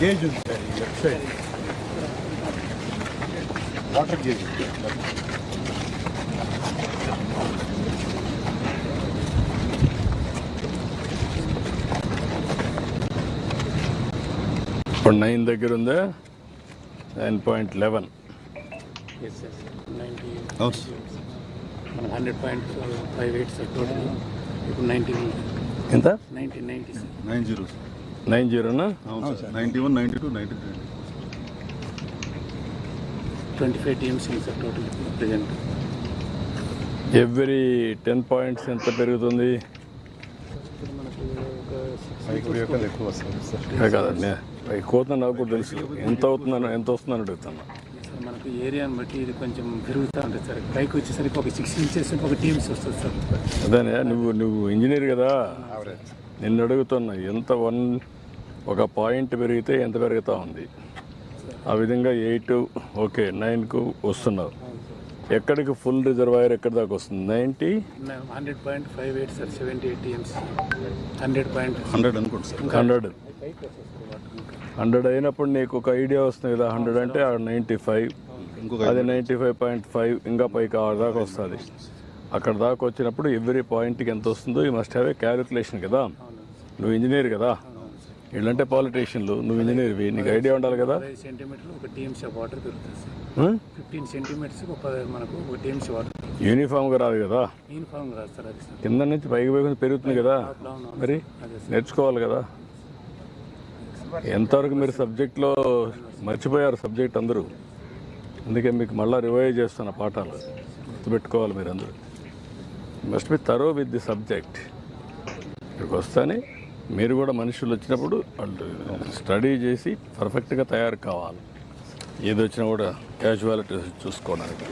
Gauge ఉంది sir ఈ left side water gauge. ఇప్పుడు 9 దగ్గర ఉందా? 9.11. అవును సార్. 100.58 sir total. ఇప్పుడు 19 ఎంత? 90 సార్. 90 90నా? అవును sir. 91, 92, 93. 25 teams sir total present. Every 10 points ఎంత పెరుగుతుంది? మనకు ఒక ఎక్కువ వస్తుంది సార్. కాదండి, ఎక్కువ అవుతుందని నాకు కూడా తెలుసు. ఎంత వస్తుందని అడుగుతాను. సార్ మనకు ఏరియాని బట్టి ఇది కొంచెం పెరుగుతూ ఉంటుంది సార్. పైకి వచ్చేసరికి ఒక 6 ఇంచెస్ ఒక టీమ్స్ వస్తుంది సార్. అదేనే, నువ్వు ఇంజనీర్ కదా, నిన్ను అడుగుతున్నా ఎంత ఒక పాయింట్ పెరిగితే ఎంత పెరుగుతూ ఉంది. ఆ విధంగా 8 ఓకే 9కు వస్తున్నారు. ఎక్కడికి ఫుల్ రిజర్వాయర్ ఎక్కడి దాకా వస్తుంది? 90 100.58 సార్. 78 టీమ్స్ 100. 100 అనుకోండి సార్. 100 అయినప్పుడు నీకు ఒక ఐడియా వస్తుంది కదా. 100 అంటే 95, అది 95.5, ఇంకా పైకి 6 దాకా వస్తుంది. అక్కడ దాకా వచ్చినప్పుడు ఎవ్రీ పాయింట్కి ఎంత వస్తుందో ఈ మస్ట్ హ్యావ్ ఏ క్యాలిక్యులేషన్ కదా. నువ్వు ఇంజనీర్ కదా, వీళ్ళంటే పాలిటీషియన్లు, నువ్వు ఇంజనీర్వి, నీకు ఐడియా ఉండాలి కదా. 15 సెంటీమీటర్లు ఒక టీమ్స్ వాటర్ పెరుగుతుంది సార్. 15 సెంటీమీటర్స్ మనకు ఒక టీమ్స్ వాటర్. యూనిఫామ్గా రాదు కదా, యూనిఫామ్ రాదు సార్. అది సార్ కింద నుంచి పైకి పైకి పెరుగుతుంది కదా, మరి నేర్చుకోవాలి కదా. ఎంతవరకు మీరు సబ్జెక్ట్లో మర్చిపోయారు సబ్జెక్ట్ అందరూ, అందుకే మీకు మళ్ళీ రివైజ్ చేస్తున్న పాఠాలు గుర్తుపెట్టుకోవాలి మీరు అందరూ. Must be thorough with the subject. ఇక్కడికి వస్తానే మీరు కూడా మనుషులు వచ్చినప్పుడు వాళ్ళు స్టడీ చేసి పర్ఫెక్ట్గా తయారు కావాలి. ఏది వచ్చినా కూడా క్యాజువాలిటీ చూసుకోవడానికి.